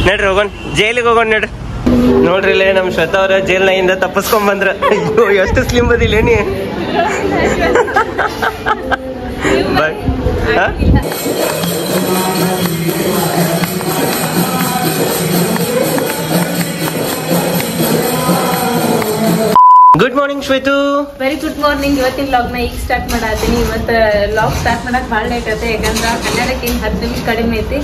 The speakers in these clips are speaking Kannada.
ನಡ್ರಿ ಹೋಗೋಣ, ಜೈಲಿಗೆ ಹೋಗೋಣ ನಡ್ರಿ. ನೋಡ್ರಿ ಇಲ್ಲೇ ನಮ್ಮ ಶ್ವೇತಾ ಅವ್ರ ಜೈಲ್ನಾಗಿಂದ ತಪ್ಪಿಸ್ಕೊಂಡ್ ಬಂದ್ರ. ಅಯ್ಯೋ ಎಷ್ಟು ಸ್ಲಿಮ್ ಬದಿಲ್ಲ ನೀ. Good morning Shwetu. Very good morning. ಇವತ್ತಿನ ಲಾಗ್ ನ ಈಗ ಸ್ಟಾರ್ಟ್ ಮಾಡಾತೀನಿ. ಇವತ್ತು ಲಾಗ್ ಸ್ಟಾರ್ಟ್ ಮಾಡಕ್ ಭಾಳ ಲೇಟ್ ಐತೆ, ಯಾಕಂದ್ರ ಕನ್ನಡಕ್ಕೆ 10 ನಿಮಿಷ ಕಡಿಮೆ ಐತಿ.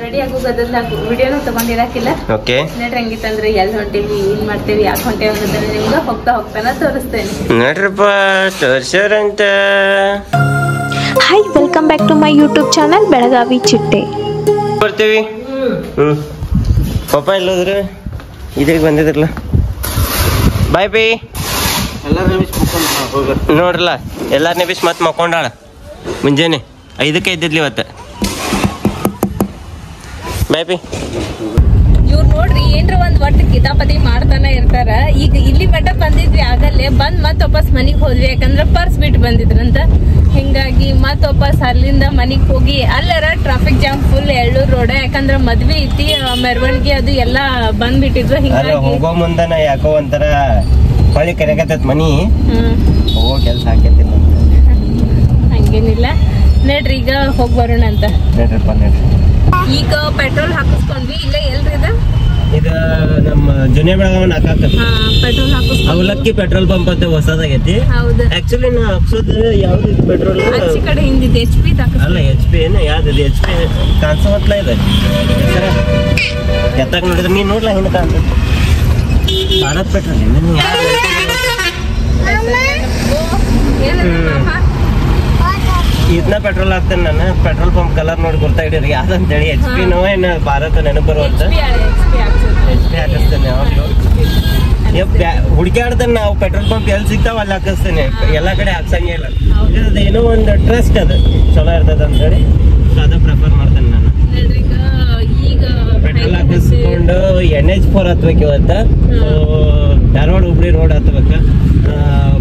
ರೆಡಿ ಆಗೋದ್ರಿಂದ ವಿಡಿಯೋನು ತಗೊಂಡಿರಾಕಿಲ್ಲ. ಓಕೆ ನಡ್ರಿ, ಹಂಗಿತ್ತಂದ್ರೆ ಎಲ್ಲಿ ಹೊಂಟೇವಿ, ಏನ್ ಮಾಡ್ತೇವಿ, ಯಾಕೆ ಹೊಂಟೇವಿ ಅನ್ನೋದನ್ನ ನಿಮ್ಗೆ ಹೋಗ್ತಾನ ತೋರಿಸ್ತೇನೆ. ನಡ್ರಪ್ಪ ತೋರ್ಸರಂತ. Hi, welcome back to my YouTube channel Belagavi Chitte. ಬರ್ತೀವಿ. ಪಾಪ ಎಲ್ಲೋದ್ರೆ ಇದಾಗ ಬಂದಿದ್ರಲ್ಲ. ಬಾಯ್ ಬೈ. ನೋಡ್ರಲ್ಲ ಎಲ್ಲಾರನೇ ಬಿಸ್ ಮತ್ತೆ ಮಕ್ಕೊಂಡಾಳ. ಮುಂಜಾನೆ 5ಕ್ಕೆ ಇದ್ದಿದ್ಲಿ ಇವತ್ತು. Bye bye. ಇವ್ರು ನೋಡ್ರಿ ಏನ್ರ ಒಂದ್ ಒಟ್ಟು ಕಿತಾಪತಿ ಮಾಡ್ತಾನೆ ಇರ್ತಾರ. ಈಗ ಇಲ್ಲಿ ಮಟ್ಟ ಬಂದಿದ್ವಿ, ಆಗಲ್ಲೇ ಬಂದ್ ಮತ್ ವಾಪಸ್ ಮನಿಗ್ ಹೋದ್ವಿ, ಯಾಕಂದ್ರ ಪರ್ಸ್ ಬಿಟ್ಟು ಬಂದಿದ್ರಂತ. ಹಿಂಗಾಗಿ ಮತ್ ವಾಪಸ್ ಅಲ್ಲಿಂದ ಮನಿಗ್ ಹೋಗಿ ಅಲ್ಲರ traffic jam full Yellur road, ಯಾಕಂದ್ರ ಮದ್ವೆ ಐತಿ, ಮೆರವಣಿಗೆ ಅದು ಎಲ್ಲಾ ಬಂದ್ಬಿಟ್ಟಿದ್ರು. ಹಿಂಗಾಗಿ ಹೋಗೋ ಮುಂದನ ಯಾಕೋ ಒಂಥರ ಹೊಳಿ ಕರೆಕತ್ತೈತ್ ಮನಿ. ಹೋಗೋ ಕೆಲ್ಸ ಹಾಕೈತಿಲ್ಲ. ಹಂಗೇನಿಲ್ಲ, ನಡ್ರಿ ಈಗ ಹೋಗ್ ಬರೋಣ ಅಂತ. ನಡ್ರಪ್ಪ ನಡ್ರಿ. ಈಗ ಪೆಟ್ರೋಲ್ ಹಾಕಿಸ್ಕೊಂಡ್ವಿ. ಇಲ್ಲ ಎಲ್ರಿ ಇದು ನಮ್ಮ ಜುನಿಯರ್ ಬೆಳಗಾವನ್ ಹಾಕಾಕ ಪೆಟ್ರೋಲ್ ಹಾಕಿಸ್ಕೊಂಡ್ ಅವಲಕ್ಕಿ ಪೆಟ್ರೋಲ್ ಪಂಪ್ ಅಂತ ಹೊಸದಾಗೈತಿ. ಹೌದು, ಆಕ್ಚುಲಿ ನಾ ಹಾಕ್ಸೋದು ಯಾವ್ದು ಪೆಟ್ರೋಲ್ ಆಚೆ ಕಡೆ ಹಿಂದಿದೆ HP ಅಲ್ಲ, HP ಏನು ಯಾವ್ದು HP ಕಾಣಿಸೋತ್ಲ ಇದೆ. ಎತ್ತಾಗ ನೋಡಿದ್ರೆ ನೀನ್ ನೋಡ್ಲಾ ಹಿಂದೆ ಕಾಣ್ತದೆ ಭಾರತ್ ಪೆಟ್ರೋಲ್. ಇದನ್ನ ಪೆಟ್ರೋಲ್ ಹಾಕ್ತೇನೆ ನಾನು. ಪೆಟ್ರೋಲ್ ಪಂಪ್ ಕಲರ್ ನೋಡಿ ಗೊತ್ತಾಗಿಡ್ರಿ ಯಾವ್ದಂತೇಳಿ. HP ನೋ ಏನು ಭಾರತ ನೆನಪು ಬರುವಂತ HP ಹಾಕಿಸ್ತೇನೆ ಯಾವಾಗ್ಲೂ. ಹುಡುಕಾಡ್ತೇನೆ ನಾವು ಪೆಟ್ರೋಲ್ ಪಂಪ್ ಎಲ್ಲಿ ಸಿಗ್ತಾವ ಅಲ್ಲಿ ಹಾಕಿಸ್ತೇನೆ. ಎಲ್ಲಾ ಕಡೆ ಹಾಕ್ಸಂಗೇ ಇಲ್ಲ. ಏನೋ ಒಂದು ಟ್ರಸ್ಟ್ ಅದು ಚಲೋ ಇರ್ತದ ಅಂತೇಳಿ ಅದ ಪ್ರಿಫರ್ ಮಾಡ್ತೇನೆ ನಾನು. ಪೆಟ್ರೋಲ್ ಹಾಕಿಸ್ಕೊಂಡು NH4 ಹತ್ಬೇಕು ಇವತ್ತ. ಧಾರವಾಡ ಹುಬ್ಳಿ ರೋಡ್ ಹತ್ಬೇಕ.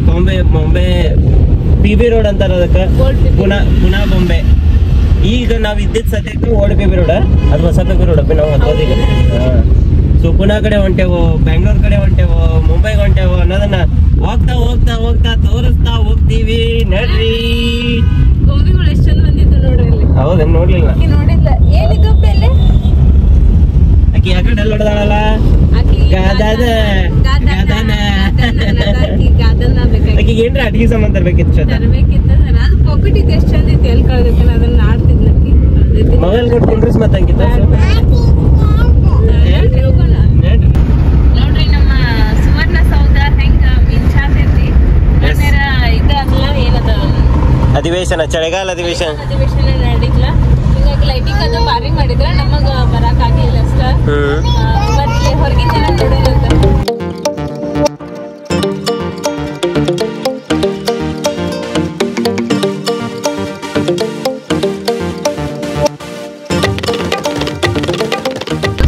ಬಾಂಬೆ PB ರೋಡ್ ಅಂತಾರ ಅದಕ್ಕೆ. ಪುನಾ ಬಾಂಬೆ. ಈಗ ನಾವ್ ಇದ್ದಿದ್ ಸದ್ಯಕ್ಕೆ ಓಲ್ಡ್ PB ರೋಡ್, ಅದು ಹೊಸ PB ರೋಡ್ ನಾವು ಹತ್ತೋದೀಗ. ಸೊ ಪುನಾ ಕಡೆ ಹೊಂಟೇವು, ಬೆಂಗಳೂರು ಕಡೆ ಹೊಂಟೇವು, ಮುಂಬೈಗೆ ಹೊಂಟೇವು ಅನ್ನೋದನ್ನ ಹೋಗ್ತಾ ಹೋಗ್ತಾ ಹೋಗ್ತಾ ತೋರಿಸ್ತಾ ಹೋಗ್ತೀವಿ. ನಡ್ರಿ. ಗೊಂಬೆಗಳು ಎಷ್ಟು ಚಂದ ಬಂದಿದ್ದು ನೋಡ್ರಿ. ಹೌದ, ನೋಡ್ಲಿಲ್ಲ. ನೋಡಿಲ್ಲ. ಏನಿದು ಬೆಲೆ? ಆಕಿ ಯಾಕಡೆ ಎಲ್ಲ ಹೊಡೆದಾಳಲ್ಲ. ಆಕಿ ಏನ್ರ ಅಡಿಗೆ ಸಾಮಾನ್ ತರ್ಬೇಕಿತ್ತು. ತರ್ಬೇಕಿತ್ತ ಸರ್, ಅದು ಪಾಕೆಟ್ ಇತ್ತು. ಎಷ್ಟು ಚಂದ ಇತ್ತು, ಎಲ್ಲಿ ಕಳ್ದಿತ್ತು ಅದನ್ನ ಆಡ್ತಿದ್ಲಕ್ಕಿ. ಮೊಬೈಲ್ ಕೊಟ್ಟು ಕುಂಡ್ರಿಸ್ ಮತ್ತಂಗಿತ್ತ. ನೋಡ್ರಿ ನಮ್ಮ ಸುವರ್ಣ ಸೌಧ ಹೆಂಗ ಮಿಂಚಾತೈತಿ. ಇದು ಅಲ್ಲ ಏನದ ಅಧಿವೇಶನ, ಚಳಿಗಾಲ ಅಧಿವೇಶನ ನಡೀತ್ಲ. ಹಿಂಗಾಗಿ ಲೈಟಿಂಗ್ ಅದು ಭಾರಿ ಮಾಡಿದ್ರ, ನಮಗ ಬರಾಕ್ ಆಗಿಲ್ಲ ಅಷ್ಟ. ಬರ್ಲಿ ಹೊರಗಿನ ಜನ ನೋಡೋಣ.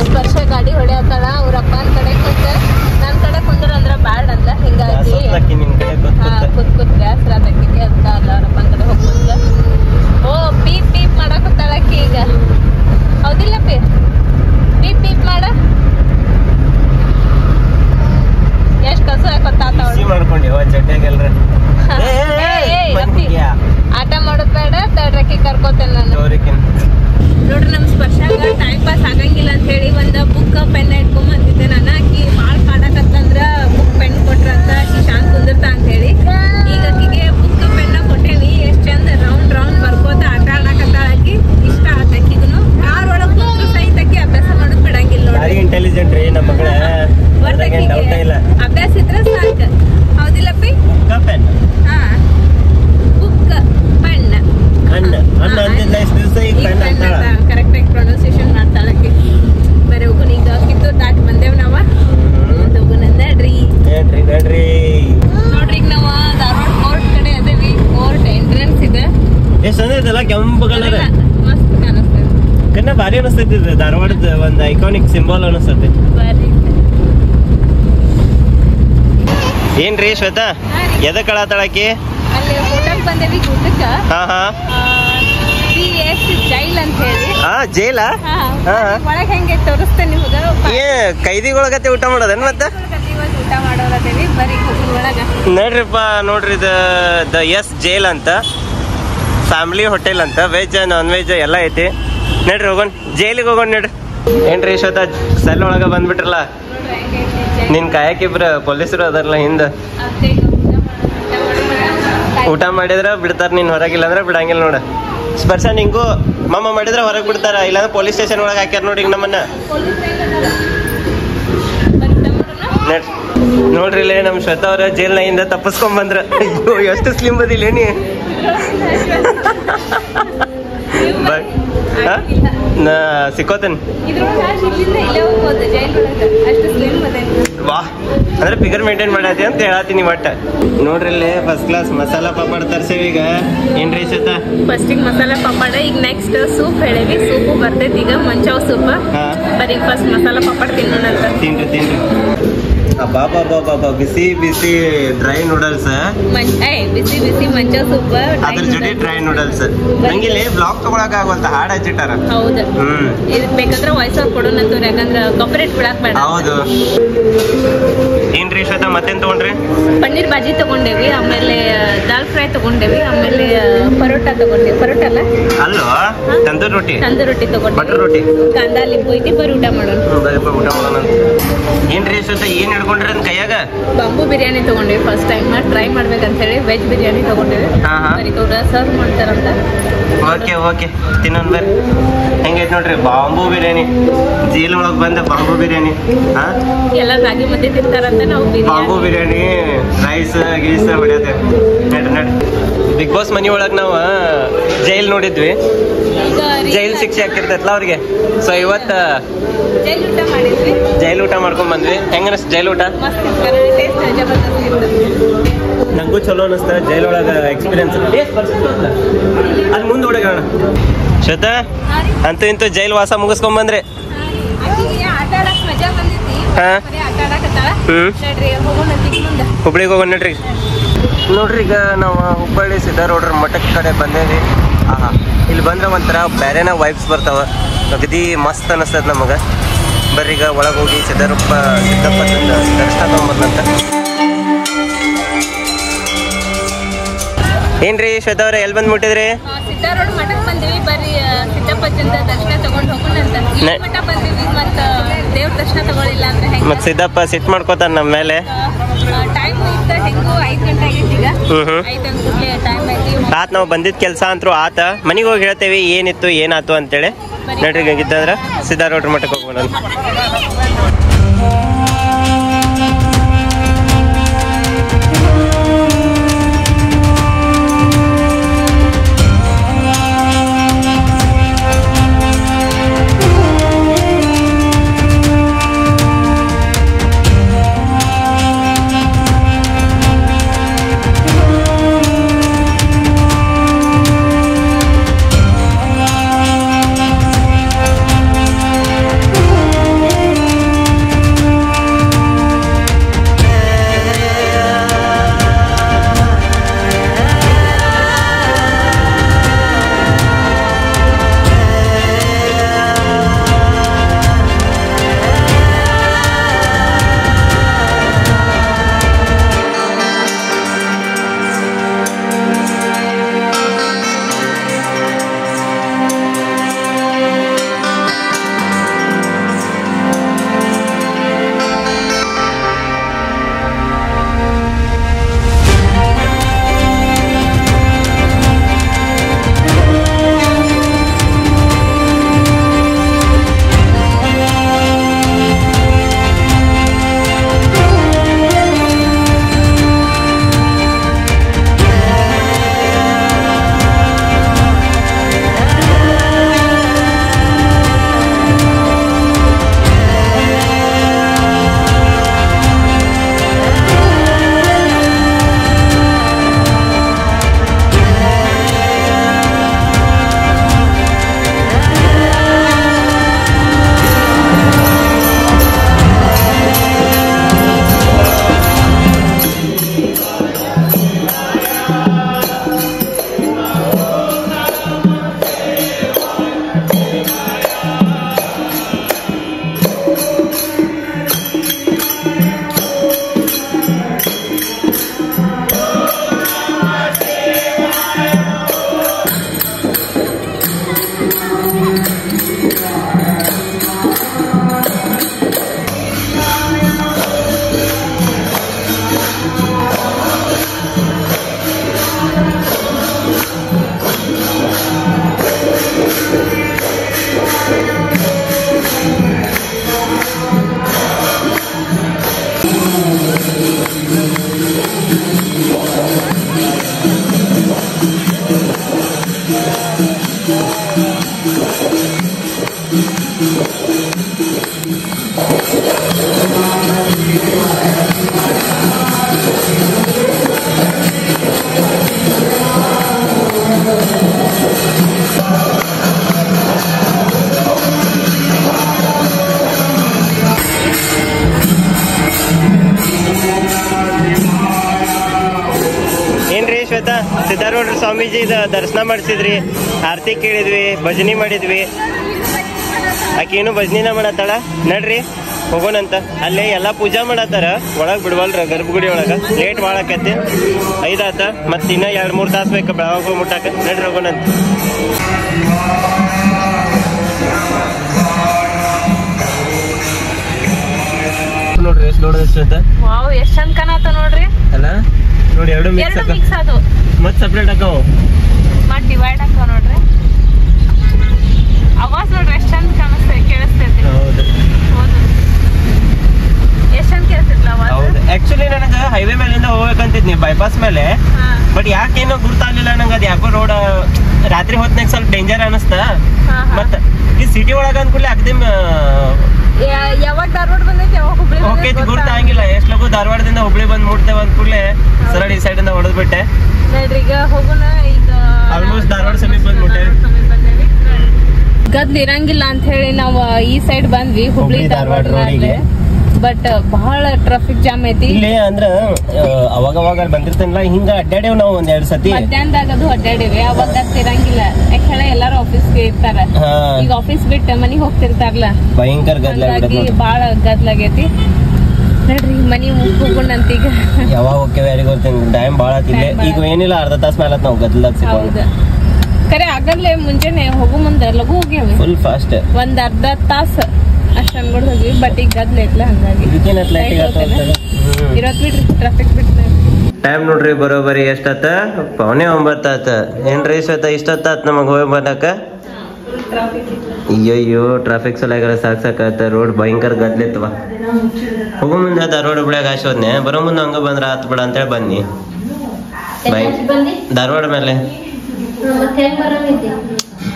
ಸ್ಪರ್ಶ ಗಾಡಿ ಹೊಡೆಯತ್ತಾಳ. ಅವ್ರ ಅಪ್ಪನ ಕಡೆ ಕುಂತ ನನ್ ಕಡೆ ಕುಂದ್ರ ಅಂದ್ರ ಬ್ಯಾಡ್ ಅಂದ. ಹಿಂಗಾಗಿ ಕೂತ್ ಬ್ಯಾಸ್ರ ಅದಕ್ಕೆ ಅಂತ ಅಲ್ಲ, ಅವ್ರ ಅಪ್ಪನ ಕಡೆ ಹೋಗ್ಕೊಂತ ಓ ಪೀಪ್ ಪೀಪ್ ಮಾಡಾಕತ್ತಾಳಕ್ಕಿ ಈಗ. ಹೌದಿಲ್ಲ ಪೀಪ್ ಪೀಪ್ ಮಾಡ. ಎಷ್ಟ್ ಕಸು ಹಾಕೊತ್ತಾತವಳು ಮಾಡ್ಕೊಂಡಿ ಜಡ್ಡೆಗೆಲ್ರ. ಆಟ ಮಾಡೋದ್ ಬೇಡ, ತಡ್ರಕ್ಕಿ ಕರ್ಕೋತೇನೆ ನಾನು. ನೋಡ್ರಿ ನಮ್ ಸ್ಪರ್ಶಾಗ ಟೈಮ್ ಪಾಸ್ ಆಗಂಗಿಲ್ಲ ಅಂತ ಹೇಳಿ ಒಂದ್ ಬುಕ್ ಪೆನ್ ಇಟ್ಕೊಂಡ್ ಬಂದಿದ್ದೆ ನಾನು. ಆಕಿ ಬಾಳ್ ಕಾಡಕತ್ತಂದ್ರ ಬುಕ್ ಪೆನ್ ಕೊಟ್ರಂತ ಆಕಿ ಶಾಂತ್ ಕುಂದಿರ್ತಾ ಅಂತ ಹೇಳಿ ಈಗ ಆಕಿಗೆ ಬುಕ್ ಪೆನ್ನ ಕೊಟ್ಟೇನಿ. ಎಷ್ಟ್ ಚಂದ ರೌಂಡ್ ರೌಂಡ್ ಬರ್ಕೋತ ಆಟ ಆಡಕತ್ತಾಳ ಆಕಿ. ಇಷ್ಟ ಆತ ಆಕಿಗೂ. ಕಾರ್ ಒಳಗ್ ಕೂತ್ರು ಸಹಿತ ಆಕಿ ಅಭ್ಯಾಸ ಮಾಡೋದ್ ಬಿಡಂಗಿಲ್ಲ ನೋಡ್ರಿ. ಇಂಟೆಲಿಜೆಂಟ್ ರೀ ನಮ್ಮ ಮಗಳ. ಅಭ್ಯಾಸ ಇದ್ರ ಸಾಕ. ಹೌದಿಲ್ಲಪ್ಪಿ? ಪೆನ್ ಹಾ, ಬುಕ್ ಪೆನ್ ಅಣ್ಣ ಅಣ್ಣ ಅಂತಿದ್ದ ಇಷ್ಟು ದಿವಸ ಈಗ ಪೆನ್ ಅಂತಾಳ. ಕರೆಕ್ಟ್ ಆಗಿ ಪ್ರೊನೌನ್ಸಿಯೇಷನ್ ಮಾಡ್ತಾಳಕ್ಕೆ. ಬರೀ ಹೋಗುನ್ ಈಗ ಕಿತ್ತೂರ್ ದಾಟಿ ಬಂದೇವ್ ನಾವ. ಹೋಗುನ್ ನಡ್ರಿ ನಡ್ರಿ. ನೋಡ್ರಿ ಈಗ ನಾವ ಧಾರವಾಡ ಕೋರ್ಟ್ ಕಡೆ ಅದೇವಿ. ಕೋರ್ಟ್ ಎಂಟ್ರೆನ್ಸ್ ಇದೆ. ಎಷ್ಟು ಚಂದ ಐತಲ್ಲ, ಕೆಂಪು ಕಲರ್ ಮಸ್ತ್ ಕಾಣಿಸ್ತದೆ. ಕನ್ನ ಭಾರಿ ಅನಿಸ್ತೈತಿ. ಧಾರವಾಡದ ಒಂದು ಐಕಾನಿಕ್ ಸಿಂಬಲ್ ಅನಿಸ್ತೈತಿ. ಏನ್ರಿ ಶ್ವೇತಾ, ಎದಕ್ ಕಳತಾಳಕಿ? ಅಲ್ಲಿ ಹೋಟೆಲ್ ಬಂದೇವಿ ಊಟಕ್ಕ. CS ಜೈಲ್ ಅಂತ ಹೇಳಿ. ಜೈಲ ಒಳಗ್ ಹೆಂಗೆ ತೋರಿಸ್ತೇನೆ ನೀವು ಕೈದಿಗೊಳಗತ್ತೆ ಊಟ ಮಾಡೋದನ್ ಮತ್ತ ಊಟ ಮಾಡೋರದೇವಿ ಬರೀ ಒಳಗ ನೋಡ್ರಿಪ್ಪ ನೋಡ್ರಿ ದ ಎಸ್ ಜೈಲ್ ಅಂತ ಫ್ಯಾಮಿಲಿ ಹೋಟೆಲ್ ಅಂತ ವೆಜ್ ನಾನ್ ವೆಜ್ ಎಲ್ಲ ಐತಿ ನೋಡ್ರಿ ಹೋಗೋಣ ಜೈಲಿಗೆ ಹೋಗೋಣ ನೋಡ್ರಿ ಏನ್ರಿ ಇಷ್ಟೊತ್ತ ಸೆಲ್ ಒಳಗ ಬಂದ್ಬಿಟ್ರಲ್ಲ ನಿನ್ ಕಾಯಕಿಬ್ರ ಪೊಲೀಸರು ಅದಾರಲ್ಲ ಹಿಂದ ಊಟ ಮಾಡಿದ್ರ ಬಿಡ್ತಾರ ನೀನ್ ಹೊರಗಿಲ್ಲ ಅಂದ್ರೆ ಬಿಡಂಗಿಲ್ಲ ನೋಡ ಸ್ಪರ್ಶ ನಿಂಗೂ ಮಮ್ಮ ಮಾಡಿದ್ರ ಹೊರಗೆ ಬಿಡ್ತಾರ ಇಲ್ಲಾಂದ್ರೆ ಪೊಲೀಸ್ ಸ್ಟೇಷನ್ ಒಳಗೆ ಹಾಕ್ಯಾರ ನೋಡಿ ಈಗ ನಮ್ಮನ್ನ ನೋಡ್ರಿ ಇಲ್ಲೇ ನಮ್ ಶ್ವೇತಾ ಅವ್ರ ಜೈಲ್ನಾಗಿಂದ ತಪ್ಪಿಸ್ಕೊಂಡ್ ಬಂದ್ರ ಅಯ್ಯೋ ಎಷ್ಟು ಸ್ಲಿಮ್ ಬದಿಲ್ಲ ನೀ ನಾ ಸಿಕ್ಕೋತೇನ್ ವಾ ಅಂದ್ರೆ ಫಿಗರ್ ಮೇಂಟೈನ್ ಮಾಡತಿ ಅಂತ ಹೇಳತ್ತೀನಿ ಒಟ್ಟ ನೋಡ್ರಿ ಇಲ್ಲಿ ಫಸ್ಟ್ ಕ್ಲಾಸ್ ಮಸಾಲಾ ಪಾಪಡ್ ತರ್ಸೇವಿ ಈಗ ಏನ್ರಿ ಶ್ವೇತಾ ಫಸ್ಟಿಗೆ ಮಸಾಲಾ ಪಾಪಡ ಈಗ ನೆಕ್ಸ್ಟ್ ಸೂಪ್ ಹೇಳೇವಿ ಸೂಪು ಬರ್ತೈತಿ ಈಗ ಮಂಚಾವ್ ಸೂಪ ಬರೀ ಫಸ್ಟ್ ಮಸಾಲಾ ಪಾಪಡ ತಿನ್ನೋಣ ಅಂತ ತಿನ್ರಿ ಬಾಬಾ ಬಿಸಿ ಬಿಸಿ ಡ್ರೈ ನೂಡಲ್ಸ್ ಬಿಸಿ ಬಿಸಿ ಮಂಚಾವ್ ಸೂಪ್ ಅದ್ರ ಜೊತೆ ಡ್ರೈ ನೂಡಲ್ಸ್ ನಂಗಿಲ್ಲಿ ಬ್ಲಾಗ್ ತಗೊಳಕ್ ಆಗೋಲ್ತ ಹಾಡ್ ಹಚ್ಚಿಟ್ಟಾರ ಹೌದು ಇದಕ್ ಬೇಕಂದ್ರೆ ವಾಯ್ಸ್ ಅವ್ರು ಕೊಡೋಣ ಅಂತವ್ರಿ ಯಾಕಂದ್ರ ಕಾಪರೇಟ್ ಬಿಡಾಕ್ ಬೇಡ ಹೌದು ಏನ್ರಿ ಶ್ವೇತಾ ಮತ್ತೇನ್ ತಗೊಂಡ್ರಿ ಪನ್ನೀರ್ ಬಾಜಿ ತಗೊಂಡೇವಿ ಆಮೇಲೆ ದಾಲ್ ಫ್ರೈ ತಗೊಂಡೇವಿ ಆಮೇಲೆ ಪರೋಟ ತಗೊಂಡೇವಿ ಪರೋಟ ಅಲ್ಲೋ ತಂದೂರ್ ರೊಟ್ಟಿ ತಗೊಂಡೇವಿ ಬಟರ್ ರೊಟ್ಟಿ ಕಾಂದಾ ಲಿಂಬು ಐತಿ ಬರೀ ಊಟ ಮಾಡೋಣ ಊಟ ಮಾಡೋಣ ಏನ್ರಿ ಶ್ವೇತಾ ಏನ್ ಹಿಡ್ಕೊಂಡ್ರಿ ನನ್ ಕೈಯಾಗ ಬಾಂಬು ಬಿರಿಯಾನಿ ತಗೊಂಡೇವಿ ಫಸ್ಟ್ ಟೈಮ್ ಟ್ರೈ ಮಾಡ್ಬೇಕಂತ ಹೇಳಿ ವೆಜ್ ಬಿರಿಯಾನಿ ತಗೊಂಡೇವಿ ಬರೀ ಸರ್ವ್ ಮಾಡ್ತಾರಂತ ಓಕೆ ತಿನ್ನೋನ್ ಬರ್ರಿ ಹೆಂಗೈತಿ ನೋಡ್ರಿ ಬಾಂಬು ಬಿರಿಯಾನಿ ಜೈಲ್ ಒಳಗ್ ಬಂದ ಬಾಂಬು ಬಿರಿಯಾನಿ ಎಲ್ಲ ರಾಗಿ ಮುದ್ದೆ ತಿಂತಾರಂತ ನಾವು ಬಾಂಬು ಬಿರಿಯಾನಿ ರೈಸ್ ಗೀಸ್ ಹೊಡ್ಯತೆ ನಡ್ರಿ ಬಿಗ್ ಬಾಸ್ ಮನಿ ಒಳಗ್ ನಾವು ಜೈಲ್ ನೋಡಿದ್ವಿ ಜೈಲ್ ಶಿಕ್ಷೆ ಆಗ್ತಿರ್ತೈತಲ್ಲ ಅವ್ರಿಗೆ ಸೊ ಇವತ್ತ ಜೈಲ್ ಊಟ ಮಾಡ್ಕೊಂಡ್ ಬಂದ್ವಿ ಹೆಂಗ ಅನಿಸ್ತು ಜೈಲ್ ಊಟ ನಂಗೂ ಚಲೋ ಅನಿಸ್ತ ಜೈಲ್ ಒಳಗ ಎಕ್ಸ್ಪೀರಿಯನ್ಸ್ ಅಲ್ಲಿ ಮುಂದೆ ಹುಡುಗೋಣ ಶ್ವೇತಾ ಅಂತೂ ಇಂತೂ ಜೈಲ್ ವಾಸ ಮುಗಿಸ್ಕೊಂಡ್ ಬಂದ್ರಿ ಹುಬ್ಳಿಗೆ ಹೋಗೋಣ ನೋಡ್ರಿ ಈಗ ನಾವು ಹುಬ್ಬಳ್ಳಿ ಸಿದ್ದಾರೂಢರ ಮಠದ ಕಡೆ ಬಂದೇವಿ ಇಲ್ಲಿ ಬಂದ್ರೆ ಒಂಥರ ಬೇರೆನ ವೈಬ್ಸ್ ಬರ್ತಾವ ಅಗದಿ ಮಸ್ತ್ ಅನಿಸ್ತದ ನಮಗೆ ಬರ್ರಿ ಈಗ ಒಳಗೆ ಹೋಗಿ ಸಿದ್ದಪ್ಪ ದರ್ಶನ ತಗೊಂಬರ್ಲಂತ ಏನ್ರಿ ಶ್ವೇತಾ ಅವ್ರೆ ಎಲ್ಲಿ ಬಂದ್ ಮುಟ್ಟಿದ್ರಿ ಸಿದ್ದಾರೂಢ ಮಠಕ್ಕೆ ಬಂದಿವಿ ಬರ್ರಿ ಸಿದ್ದಪ್ಪಜ್ಜಂದ ದರ್ಶನ ತಗೊಂಡು ಹೋಗೋಣ ಅಂತ ಮಠ ಬಂದಿವಿ ಮತ್ತೆ ದೇವ್ರ ದರ್ಶನ ತಗೊಳ್ಳಿಲ್ಲ ಅಂದ್ರೆ ಹೆಂಗೆ ಮತ್ತೆ ಸಿದ್ದಪ್ಪ ಸಿಟ್ ಮಾಡ್ಕೋತಾರ ನಮ್ಮ ಮೇಲೆ ಟೈಮ್ ಇತ್ತ ಹೆಂಗು 5 ಗಂಟೆ ಆಗೈತಿ ಈಗ 5 ಟೈಮ್ ಐತಿ ಆತ್ ನಾವು ಬಂದಿದ್ ಕೆಲಸ ಅಂತೂ ಆತ ಮನೆಗೆ ಹೋಗಿ ಹೇಳ್ತೇವಿ ಏನಿತ್ತು ಏನಾಯ್ತು ಅಂತೇಳಿ ನೋಡ್ರಿ ಹೇಗಿತ್ತಂದ್ರ ಸಿದ್ದಾರೂಢರ ಮಠಕ್ಕೆ ಹೋಗೋಣ ಸಿದ್ದಾರೂಢ ಸ್ವಾಮೀಜಿ ದರ್ಶನ ಮಾಡಿಸಿದ್ರಿ, ಆರತಿ ಕೇಳಿದ್ವಿ, ಭಜನಿ ಮಾಡಿದ್ವಿ. ಆಕೆ ಏನು ಭಜನಿನ ಮಾಡತ್ತಾಳ. ನಡ್ರಿ ಹೋಗೋಣಂತ. ಅಲ್ಲೇ ಎಲ್ಲಾ ಪೂಜಾ ಮಾಡತ್ತಾರ, ಒಳಗ್ ಬಿಡ್ವಲ್ರ ಗರ್ಭಗುಡಿ ಒಳಗ. ಲೇಟ್ ಭಾಳ ಆಕತಿ, 5 ಆತ. ಮತ್ ಇನ್ನ 2-3 ತಾಸು ಬೇಕು ಬೆಳಗಾವ್ ಹೋಗಿ ಮುಟ್ಟಾಕ. ನಡ್ರಿ ಹೋಗೋಣಂತ. ನೋಡ್ರಿ ಎಷ್ಟು ದೊಡ್ಡ ಎಷ್ಟ ವಾವ್, ಎಷ್ಟ್ ಚಂದ ಕಾಣತ್ತ ನೋಡ್ರಿ. ಅಲ್ಲ ನೋಡಿ, ಎರಡು ಮಿಕ್ಸ್ ಅದು ಮತ್ ಸಪ್ರೇಟ್ ಆಕಾವ, ಮತ್ ಡಿವೈಡ್ ಆಕಾವ ನೋಡ್ರಿ. ಅವಾಜ್ ನೋಡ್ರಿ ಎಷ್ಟ್ ಚಂದ ಕೇಳಿಸ್ತೈತಿ. ಹೌದು, ಎಷ್ಟ್ ಚಂದ ಕೇಳಿಸ್ತೈತಿ ಅವಾಜ್. ಹೌದು. ಆಕ್ಚುಲಿ ನನಗ ಹೈವೇ ಮೇಲಿಂದ ಹೋಗ್ಬೇಕಂತಿದ್ನಿ, ಬೈಪಾಸ್ ಮೇಲೆ. ಬಟ್ ಯಾಕೇನೋ ಗುರ್ತಾಗ್ಲಿಲ್ಲ ನಂಗೆ. ಅದ್ ಯಾಕೋ ರೋಡ್ ರಾತ್ರಿ ಹೊತ್ನಾಗ ಸ್ವಲ್ಪ ಡೇಂಜರ್ ಅನಸ್ತ. ಮತ್ತ ಈ ಸಿಟಿ ಒಳಗ ಅಂದ್ಕೂಡ್ಲೆ ಅಕ್ದಿಮ್ ಯಾವಾಗ ಧಾರವಾಡ ಬಂದೈತಿ ಯಾವಾಗ ಹುಬ್ಳಿ ಹೋಗೈತಿ ಗುರ್ತಾಗಿಲ್ಲ. ಎಷ್ಟ್ ಲಗು ಧಾರವಾಡದಿಂದ ಹುಬ್ಳಿ ಬಂದ್ ಮುಟ್ತೇವ ಅಂದ್ಕೂಡ್ಲೆ ಸರಳ ಈ ಸೈಡ್ ಇಂದ ಹೊಡೆದ್ಬಿಟ್ಟೆ. ನೋಡ್ರಿ ಈಗ ಹೋಗೋಣ. ಈಗ ಆಲ್ಮೋಸ್ಟ್ ಧಾರವಾಡ ಸಮೀಪ ಬಂದ್ಬಿಟ್ಟೆ. ಗದ್ಲ ಇರಂಗಿಲ್ಲ ಅಂತ ಹೇಳಿ ನಾವು ಈ ಸೈಡ್ ಬಂದ್ವಿ, ಹುಬ್ಳಿ ಧಾರವಾಡ ರೋಡಿಗೆ. ಬಟ್ ಬಹಳ ಟ್ರಾಫಿಕ್ ಜಾಮ್ ಐತಿ ಇಲ್ಲಿ. ಅಂದ್ರ ಅವಾಗ ಬಂದಿರ್ತೇನಲ್ಲ, ಹಿಂಗ ಅಡ್ಡಾಡೇವ್ ನಾವು 1-2 ಸತಿ. ಮಧ್ಯಾಹ್ನದಾಗ ಅದು ಅಡ್ಡಾಡಿವಿ, ಅವಾಗ ಗದ್ಲ ಇರಂಗಿಲ್ಲ. ಯಾಕಂದ್ರೆ ಎಲ್ಲಾರು ಆಫೀಸ್ಗೆ ಇರ್ತಾರ. ಈಗ ಆಫೀಸ್ ಬಿಟ್ಟು ಮನಿಗ್ ಹೋಗ್ತಿರ್ತಾರಲ್ಲ, ಭಯಂಕರ ಗದ್ಲ ಬಾಳ ಗದ್ಲಾಗೈತಿ. ನೋಡ್ರಿ ಮನಿ ಹೋಗೋಣಂತ. ಈಗ ಯಾವಾಗ ಹೋಗ್ತೇವೆ ಯಾರಿಗ ಗೊತ್ತೇನೆ. ಟೈಮ್ ಬಾಳ ಆತಿಲ್ಲ. ಈಗ ಏನಿಲ್ಲ, ಅರ್ಧ ತಾಸ್ ಮೇಲೆ ನಾವು ಗದ್ಲದಾಗ ಸಿಗೋದು. ಕರೆ ಆಗಲ್ಲೇ ಮುಂಜಾನೆ ಹೋಗೋ ಮುಂದೆ ಲಘು ಹೋಗ್ಯಾವ, ಫುಲ್ ಫಾಸ್ಟ್. ಒಂದ್ ಅರ್ಧ ತಾಸ ಅಷ್ಟ ಅನ್ಕೊಂಡು ಹೋದ್ವಿ. ಬಟ್ ಈಗ ಗದ್ಲ ಐತ್ಲ, ಹಂಗಾಗಿ ಇರತ್ ಬಿಡ್ರಿ ಟ್ರಾಫಿಕ್ ಬಿಟ್ಟು. ಟೈಮ್ ನೋಡ್ರಿ ಬರೋಬರಿ ಎಷ್ಟತ್ತ? 8:45 ಆತ. ಏನ್ರಿ ಇಷ್ಟೊತ್ತಾತ್ ನಮಗ್ ಹೋಗಿ ಬಂದಾಕ. ಅಯ್ಯಯ್ಯೋ, ಟ್ರಾಫಿಕ್ ಸಲ ಸಾಕಾತ. ರೋಡ್ ಭಯಂಕರ ಗದ್ಲಿತ್ವ. ಹೋಗೋ ಮುಂದೆ ಧಾರವಾಡ ಹುಬ್ಳ್ಯಾಗ ಆಶೋದ್ನೆ, ಬರೋ ಮುಂದೆ ಹಂಗ ಬಂದ್ರ ಆತ್ ಬಿಡ ಅಂತೇಳಿ ಬನ್ನಿ. ಧಾರವಾಡ ಮೇಲೆ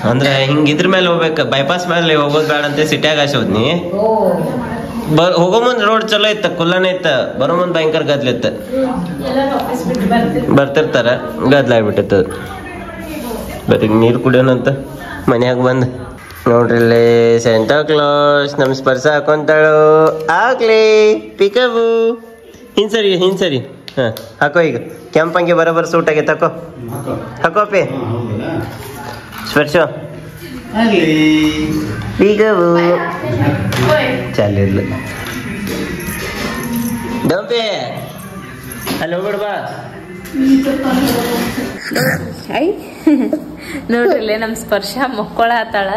ಅಂದ್ರೆ ಹಿಂಗ ಇದ್ರ ಮೇಲೆ ಹೋಗ್ಬೇಕ, ಬೈಪಾಸ್ ಮೇಲೆ ಹೋಗೋದ್ ಬೇಡ ಅಂತ ಸಿಟ್ಯಾಗ ಆಶೋದ್ನಿ. ಹೋಗೋ ಮುಂದ್ ರೋಡ್ ಚಲೋ ಇತ್ತ, ಕುಲ್ಲನೇ ಇತ್ತ. ಬರೋ ಮುಂದ್ ಭಯಂಕರ ಗದ್ಲಿತ್ತ. ಬರ್ತಿರ್ತಾರ, ಗದ್ಲಾಗ್ಬಿಟ್ಟಿತ್ತ. ಬರೀ ನೀರ್ ಕುಡಿಯೋಣಂತ ಮನ್ಯಾಗ ಬಂದ್. ನೋಡ್ರಿ ಇಲ್ಲಿ ಸೆಂಟಾ ಕ್ಲಾಸ್ ನಮ್ ಸ್ಪರ್ಶ ಹಾಕೊಂತಾಳು. ಆಗ್ಲಿ ಪಿಕಬು ಹಿಂಸರಿ. ಹ ಹಾಕೋ. ಈಗ ಕೆಂಪಂಗೆ ಬರೋಬರ್ ಸೂಟ್ ಆಗೈತೆ. ಹಾಕೋಪಿ ಸ್ಪರ್ಶ ಪಿಕಬು ಚಾಲಿರ್ಲಿ. ಡಂಪೆ ಅಲ್ಲಿ ಹೋಗ್ಬಿಡ್ಬಾ. ನೋಡ್ರಿ ನಮ್ ಸ್ಪರ್ಶ ಮಕ್ಕೊಳ ಆತಾಳ.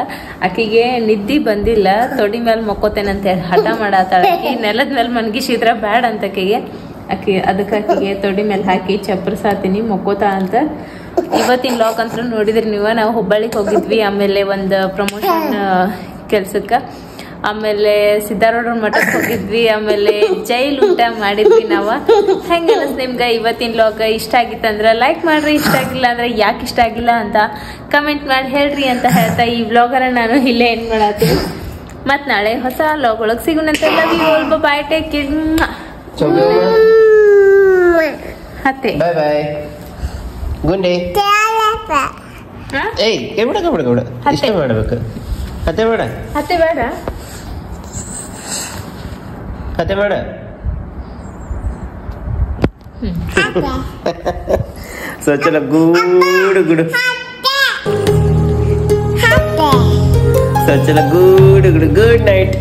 ಆಕಿಗೆ ನಿದ್ದಿ ಬಂದಿಲ್ಲ, ತೊಡಿ ಮೇಲೆ ಮಕ್ಕೋತೇನಂತ ಹೇಳಿ ಹಠ ಮಾಡಾತಾಳ. ಆಕಿ ನೆಲದ ಮೇಲೆ ಮನ್ಗಿಸಿದ್ರ ಬ್ಯಾಡ ಅಂತ ಆಕಿಗೆ ಆಕಿಗೆ ತೊಡಿ ಮೇಲೆ ಹಾಕಿ ಚಪ್ಪರ್ಸಾತೀನಿ ಮಕ್ಕೋತಾಳ ಅಂತ. ಇವತ್ತಿನ ಲಾಕ್ ಅಂತ ನೋಡಿದ್ರಿ ನೀವು. ನಾವು ಹುಬ್ಬಳ್ಳಿಗೆ ಹೋಗಿದ್ವಿ, ಆಮೇಲೆ ಒಂದು ಪ್ರಮೋಷನ್ ಕೆಲ್ಸಕ್ಕ, ಆಮೇಲೆ ಸಿದ್ದಾರೂಢ ಮಠಕ್ಕೆ ಹೋಗಿದ್ವಿ, ಆಮೇಲೆ ಜೈಲ್ ಊಟ ಮಾಡಿದ್ವಿ ನಾವು. ಹೆಂಗ ಅನಸ್ ನಿಮ್ಗ ಇವತ್ತಿನ ಲಾಗ್? ಇಷ್ಟ ಆಗಿತ್ತಂದ್ರ ಲೈಕ್ ಮಾಡ್ರಿ, ಇಷ್ಟ ಆಗಿಲ್ಲ ಅಂದ್ರೆ ಯಾಕೆ ಇಷ್ಟ ಆಗಿಲ್ಲ ಅಂತ ಕಮೆಂಟ್ ಮಾಡಿ ಹೇಳ್ರಿ ಅಂತ ಹೇಳ್ತಾ ಈ ವ್ಲಾಗರ ನಾನು ಇಲ್ಲೇ ಏನ್ ಮಾಡತ್ತೀನಿ. ಮತ್ ನಾಳೆ ಹೊಸ ಲಾಗ್ ಒಳಗ್ ಸಿಗೋಣಂತ. Love you all, bye take care. ಹತ್ತೆ ಬಾಯ್ ಬಾಯ್ ಗುಂಡಿ. ಏಯ್ ಬಿಡ ಇಷ್ಟ ಮಾಡ್ಬೇಕು. ಹತ್ತೆ ಬೇಡ ಸೊ ಚಲೋ ಗೂಡು ಸೊ ಚಲೋ ಗೂಡು ಗುಡ್ ನೈಟ್.